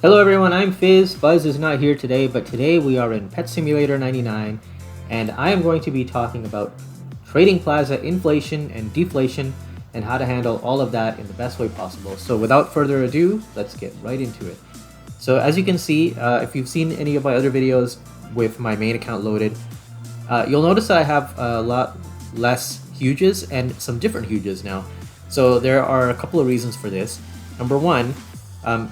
Hello everyone, I'm Fizz. Buzz is not here today, but today we are in Pet Simulator 99, and I am going to be talking about trading plaza inflation and deflation and how to handle all of that in the best way possible. So without further ado, let's get right into it. So as you can see, if you've seen any of my other videos with my main account loaded, you'll notice that I have a lot less huges and some different huges now. So there are a couple of reasons for this. Number one,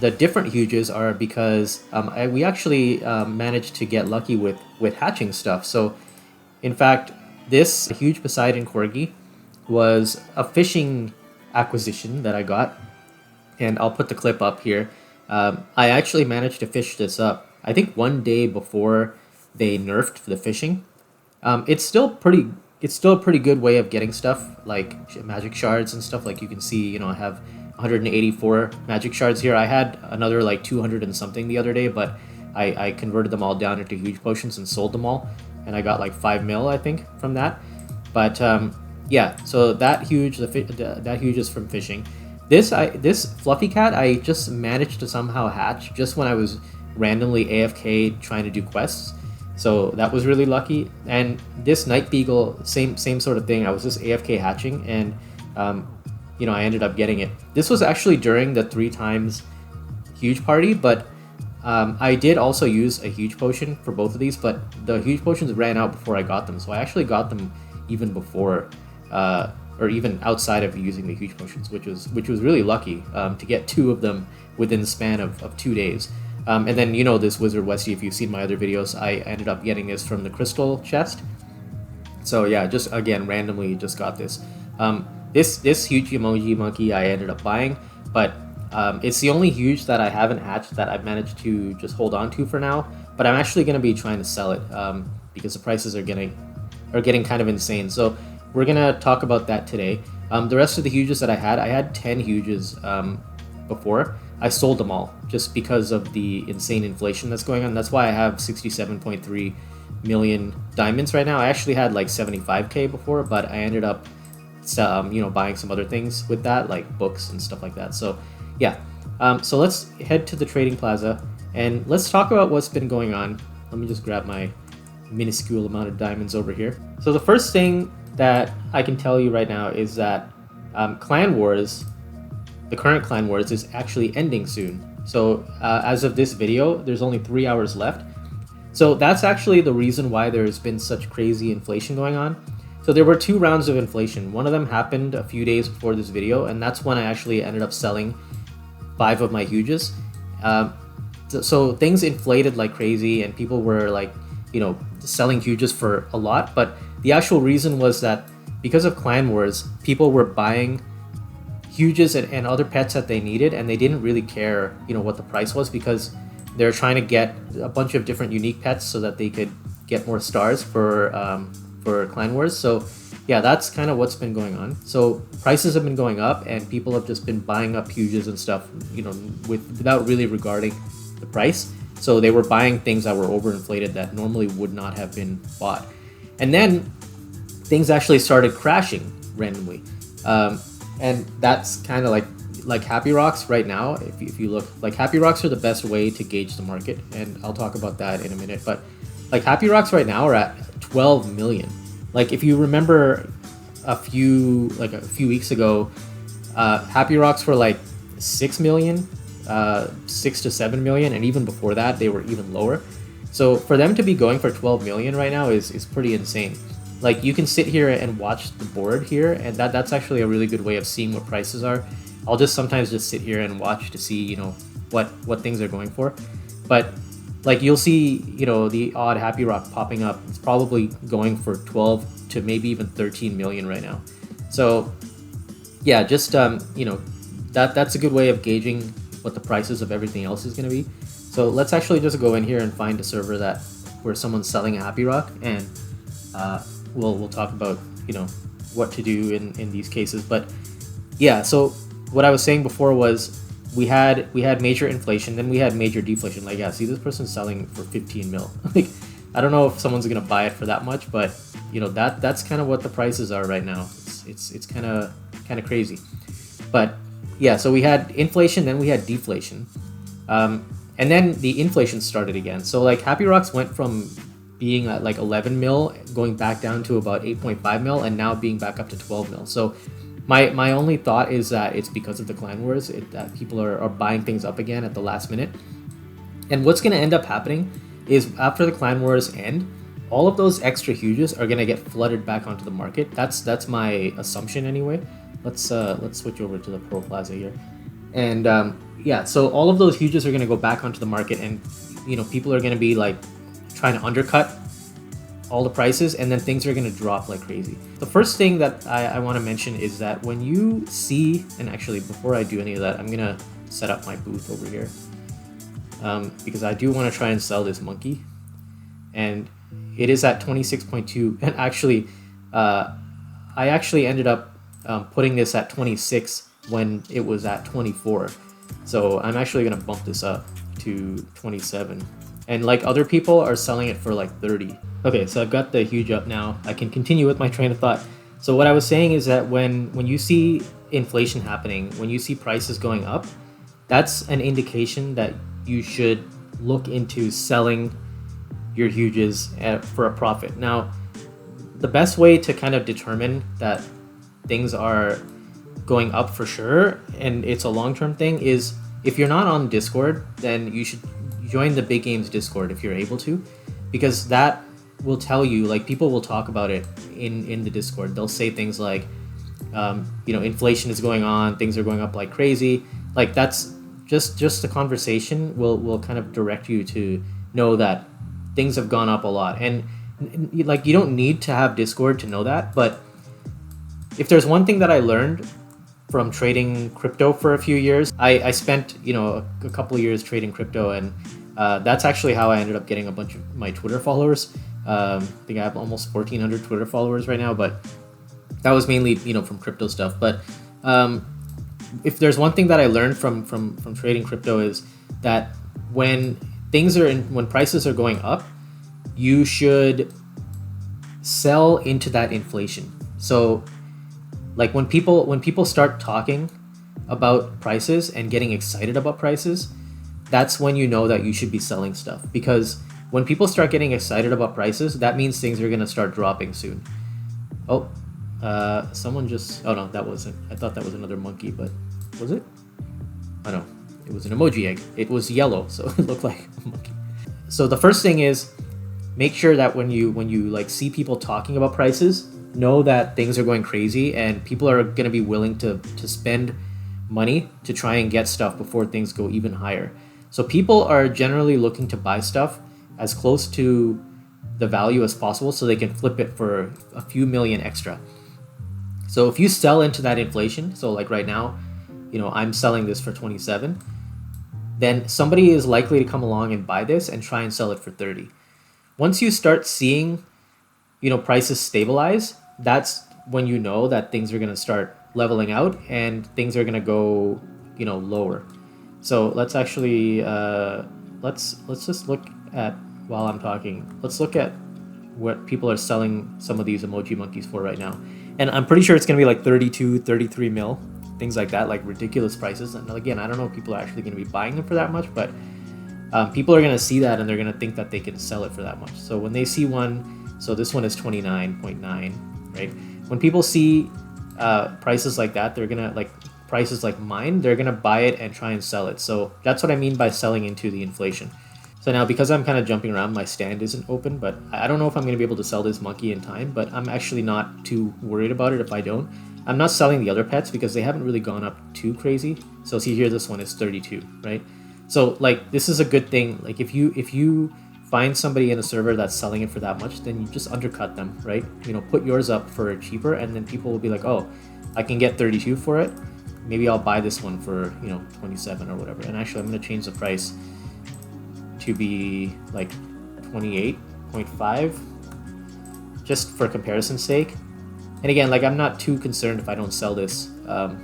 the different huges are because we actually managed to get lucky with hatching stuff. So, in fact, this huge Poseidon Corgi was a fishing acquisition that I got, and I'll put the clip up here. I actually managed to fish this up, I think one day before they nerfed the fishing. It's still pretty. It's still a pretty good way of getting stuff like magic shards and stuff. Like you can see, I have 184 magic shards here. I had another like 200 and something the other day, but I converted them all down into huge potions and sold them all, and I got like 5 mil I think from that. But yeah, so that huge, that huge is from fishing. This fluffy cat I just managed to somehow hatch just when I was randomly AFK trying to do quests. So that was really lucky. And this Night Beagle, same sort of thing. I was just AFK hatching, and I ended up getting it. This was actually during the 3 times huge party, but I did also use a huge potion for both of these, but the huge potions ran out before I got them. So I actually got them even before, or even outside of using the huge potions, which was really lucky to get 2 of them within the span of 2 days. And then, this Wizard Westie, if you've seen my other videos, I ended up getting this from the crystal chest. So yeah, just again, randomly just got this. This huge emoji monkey I ended up buying, but it's the only huge that I haven't hatched that I've managed to just hold on to for now. But I'm actually going to be trying to sell it because the prices are getting kind of insane. So we're going to talk about that today. The rest of the huges that I had 10 huges before. I sold them all just because of the insane inflation that's going on. That's why I have 67.3 million diamonds right now. I actually had like 75k before, but I ended up buying some other things with that, like books and stuff like that. So yeah, so let's head to the trading plaza and let's talk about what's been going on. Let me just grab my minuscule amount of diamonds over here. So the first thing that I can tell you right now is that Clan Wars, the current Clan Wars, is actually ending soon. So as of this video, there's only 3 hours left. So that's actually the reason why there's been such crazy inflation going on. So there were 2 rounds of inflation. One of them happened a few days before this video, and that's when I actually ended up selling 5 of my huges. So things inflated like crazy, and people were like, selling huges for a lot. But the actual reason was that because of Clan Wars, people were buying huges and other pets that they needed, and they didn't really care, what the price was, because they're trying to get a bunch of different unique pets so that they could get more stars for Clan Wars. So yeah, that's kind of what's been going on. So prices have been going up, and people have just been buying up huges and stuff, without really regarding the price. So they were buying things that were overinflated that normally would not have been bought. And then things actually started crashing randomly. And that's kind of like Happy Rocks right now. If you look, like Happy Rocks are the best way to gauge the market, and I'll talk about that in a minute. But like Happy Rocks right now are at 12 million. Like if you remember a few weeks ago, Happy Rocks were like 6 million, 6 to 7 million, and even before that they were even lower. So for them to be going for 12 million right now is pretty insane. Like you can sit here and watch the board here, and that's actually a really good way of seeing what prices are. I'll just sometimes just sit here and watch to see, what things are going for. But like you'll see, the odd Happy Rock popping up. It's probably going for 12 to maybe even 13 million right now. So yeah, just that's a good way of gauging what the prices of everything else is going to be. So let's actually just go in here and find a server where someone's selling a Happy Rock, and we'll talk about what to do in these cases. But yeah, so what I was saying before was we had major inflation, then we had major deflation. Like, yeah, see, this person's selling for 15 mil. Like, I don't know if someone's gonna buy it for that much, but that's kind of what the prices are right now. It's kind of crazy. But yeah, so we had inflation, then we had deflation, and And then the inflation started again. So like Happy Rocks went from being at like 11 mil, going back down to about 8.5 mil, and now being back up to 12 mil. So my only thought is that it's because of the clan wars, that people are buying things up again at the last minute. And what's going to end up happening is after the clan wars end, all of those extra huges are going to get flooded back onto the market. That's my assumption anyway. Let's switch over to the Pro Plaza here. And yeah, so all of those huges are going to go back onto the market, and people are going to be like trying to undercut all the prices, and then things are going to drop like crazy. The first thing that I want to mention is that when you see, and actually before I do any of that, I'm going to set up my booth over here because I do want to try and sell this monkey, and it is at 26.2, and actually I actually ended up putting this at 26 when it was at 24. So I'm actually going to bump this up to 27. And like other people are selling it for like 30. Okay, so I've got the huge up now. I can continue with my train of thought. So what I was saying is that when you see inflation happening, when you see prices going up, that's an indication that you should look into selling your huges for a profit. Now, the best way to kind of determine that things are going up for sure and it's a long-term thing is if you're not on Discord, then you should join the Big Games Discord if you're able to, because that will tell you, like, people will talk about it in the Discord. They'll say things like inflation is going on, things are going up like crazy. Like, that's just the conversation will kind of direct you to know that things have gone up a lot. And like, you don't need to have Discord to know that, but if there's one thing that I learned from trading crypto for a few years, I spent a couple of years trading crypto, and that's actually how I ended up getting a bunch of my Twitter followers. I think I have almost 1,400 Twitter followers right now, but that was mainly from crypto stuff. But if there's one thing that I learned from trading crypto is that when prices are going up, you should sell into that inflation. So like when people start talking about prices and getting excited about prices, that's when you know that you should be selling stuff, because when people start getting excited about prices, that means things are going to start dropping soon. Oh, someone just, oh no, that wasn't, I thought that was another monkey, but was it? Oh no, it was an emoji egg. It was yellow, so it looked like a monkey. So the first thing is, make sure that when you like see people talking about prices, know that things are going crazy and people are going to be willing to spend money to try and get stuff before things go even higher. So people are generally looking to buy stuff as close to the value as possible so they can flip it for a few million extra. So if you sell into that inflation, so like right now, I'm selling this for 27, then somebody is likely to come along and buy this and try and sell it for 30. Once you start seeing, prices stabilize, that's when you know that things are going to start leveling out and things are going to go, lower. So let's actually, let's just look at, while I'm talking, let's look at what people are selling some of these emoji monkeys for right now. And I'm pretty sure it's going to be like 32, 33 mil, things like that, like ridiculous prices. And again, I don't know if people are actually going to be buying them for that much, but people are going to see that and they're going to think that they can sell it for that much. So when they see one, so this one is 29.9, right? When people see prices like that, they're going to, like prices like mine, they're going to buy it and try and sell it. So that's what I mean by selling into the inflation. So now, because I'm kind of jumping around, my stand isn't open, but I don't know if I'm going to be able to sell this monkey in time, but I'm actually not too worried about it if I don't. I'm not selling the other pets because they haven't really gone up too crazy. So see here, this one is 32, right? So like, this is a good thing. Like if you find somebody in a server that's selling it for that much, then you just undercut them, right? Put yours up for cheaper, and then people will be like, oh, I can get 32 for it. Maybe I'll buy this one for 27 or whatever. And actually, I'm going to change the price to be like 28.5, just for comparison's sake. And again, like, I'm not too concerned if I don't sell this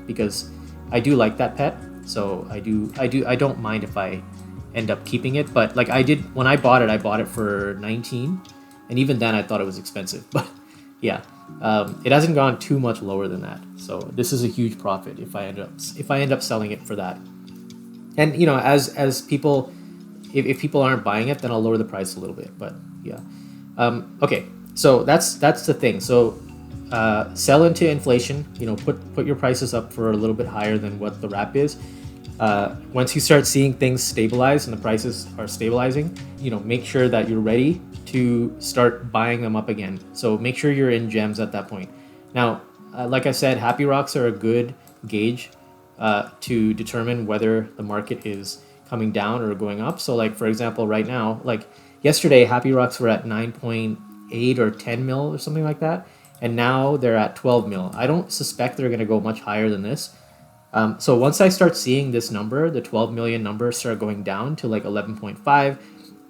because I do like that pet. So I don't mind if I end up keeping it. But like I did when I bought it for 19, and even then I thought it was expensive. But yeah, it hasn't gone too much lower than that. So this is a huge profit if I end up selling it for that. And as people if people aren't buying it, then I'll lower the price a little bit. But yeah, okay. So that's the thing. So sell into inflation. Put your prices up for a little bit higher than what the wrap is. Once you start seeing things stabilize and the prices are stabilizing, make sure that you're ready to start buying them up again. So make sure you're in gems at that point. Now, like I said, happy rocks are a good gauge to determine whether the market is coming down or going up. So like, for example, right now, like yesterday, happy rocks were at 9.8 or 10 mil or something like that. And now they're at 12 mil. I don't suspect they're going to go much higher than this. So once I start seeing this number, the 12 million number start going down to like 11.5,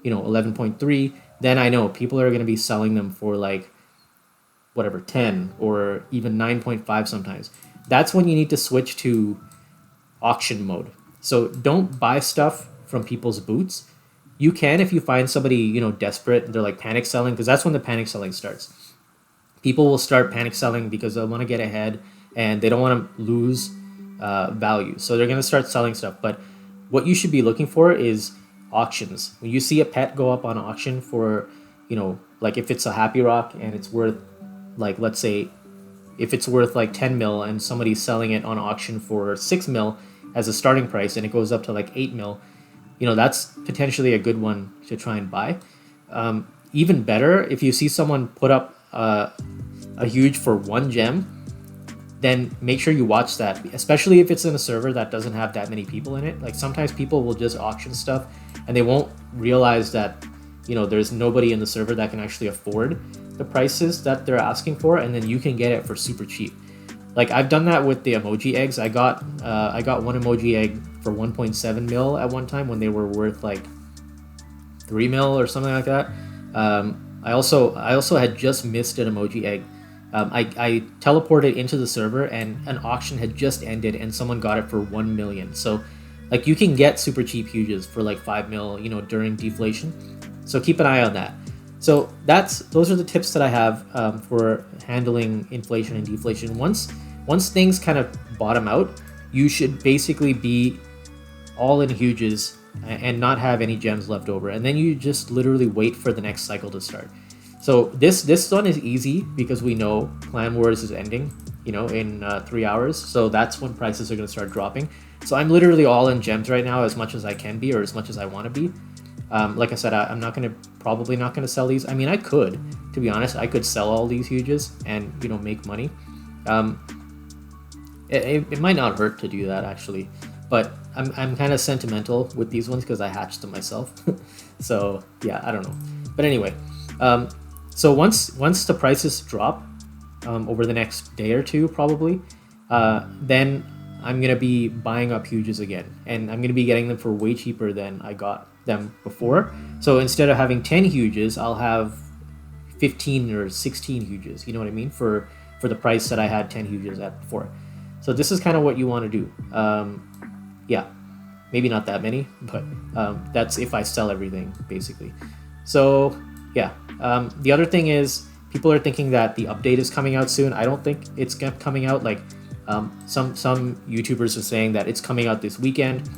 11.3, then I know people are going to be selling them for like whatever, 10 or even 9.5 sometimes. That's when you need to switch to auction mode. So don't buy stuff from people's boots. You can if you find somebody, desperate, they're like panic selling, because that's when the panic selling starts. People will start panic selling because they want to get ahead and they don't want to lose value. So they're going to start selling stuff. But what you should be looking for is auctions. When you see a pet go up on auction for, like if it's a happy rock and it's worth, like, let's say if it's worth like 10 mil and somebody's selling it on auction for 6 mil as a starting price and it goes up to like 8 mil, that's potentially a good one to try and buy. Even better, if you see someone put up a huge for one gem, then make sure you watch that, especially if it's in a server that doesn't have that many people in it. Like sometimes people will just auction stuff and they won't realize that, there's nobody in the server that can actually afford the prices that they're asking for, and then you can get it for super cheap. Like I've done that with the emoji eggs. I got one emoji egg for 1.7 mil at one time when they were worth like 3 mil or something like that. I also had just missed an emoji egg. I teleported into the server and an auction had just ended and someone got it for 1 million. So like you can get super cheap huges for like 5 mil, during deflation. So keep an eye on that. So those are the tips that I have for handling inflation and deflation. Once things kind of bottom out, you should basically be all in huges and not have any gems left over. And then you just literally wait for the next cycle to start. So this one is easy because we know Clan Wars is ending, in 3 hours. So that's when prices are going to start dropping. So I'm literally all in gems right now, as much as I can be or as much as I want to be. Like I said, I'm probably not going to sell these. I mean, I could, to be honest, I could sell all these huges and, make money. It might not hurt to do that actually, but I'm kind of sentimental with these ones because I hatched them myself. So yeah, I don't know. But anyway, so once the prices drop over the next day or two, probably, then I'm going to be buying up huges again, and I'm going to be getting them for way cheaper than I got them before. So instead of having 10 huges, I'll have 15 or 16 huges, you know what I mean, for the price that I had 10 huges at before. So this is kind of what you want to do. Yeah, maybe not that many, but that's if I sell everything, basically. So yeah, the other thing is people are thinking that the update is coming out soon. I don't think it's coming out. Like some YouTubers are saying that it's coming out this weekend.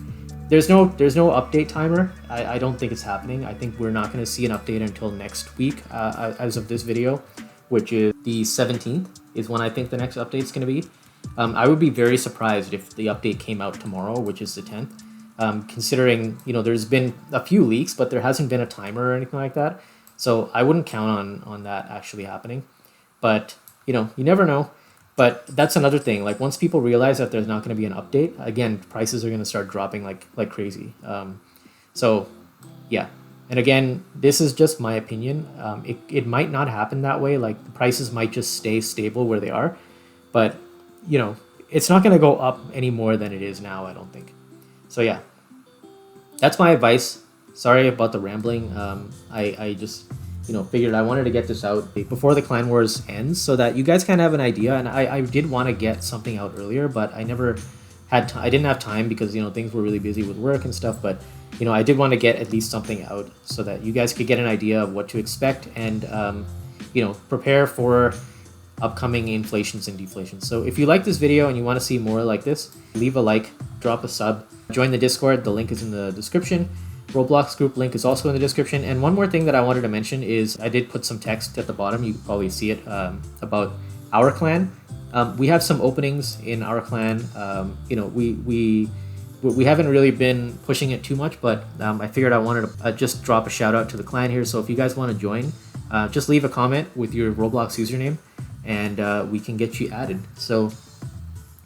There's no update timer. I don't think it's happening. I think we're not going to see an update until next week, as of this video, which is the 17th is when I think the next update is going to be. I would be very surprised if the update came out tomorrow, which is the 10th, considering, there's been a few leaks, but there hasn't been a timer or anything like that. So I wouldn't count on that actually happening. But, you never know. But that's another thing. Like once people realize that there's not going to be an update, again, prices are going to start dropping like crazy. So yeah. And again, this is just my opinion. It might not happen that way. Like the prices might just stay stable where they are. But, it's not going to go up any more than it is now, I don't think. So yeah, that's my advice. Sorry about the rambling. I just, figured I wanted to get this out before the Clan Wars ends so that you guys kind of have an idea. And I did want to get something out earlier, but I never had I didn't have time because, things were really busy with work and stuff. But, I did want to get at least something out so that you guys could get an idea of what to expect and, prepare for upcoming inflations and deflations. So if you like this video and you want to see more like this, leave a like, drop a sub, join the Discord. The link is in the description. Roblox group link is also in the description. And one more thing that I wanted to mention is I did put some text at the bottom. You can probably see it about our clan. We have some openings in our clan. You know, we haven't really been pushing it too much, but I figured I wanted to just drop a shout out to the clan here. So if you guys want to join, just leave a comment with your Roblox username, and we can get you added. So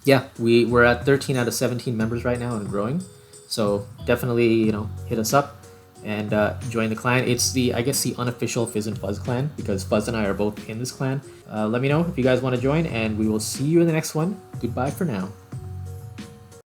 yeah, we're at 13 out of 17 members right now and growing. So definitely, you know, hit us up and join the clan. It's the, I guess, the unofficial Fizz and Fuzz clan, because Fuzz and I are both in this clan. Let me know if you guys want to join, and we will see you in the next one. Goodbye for now.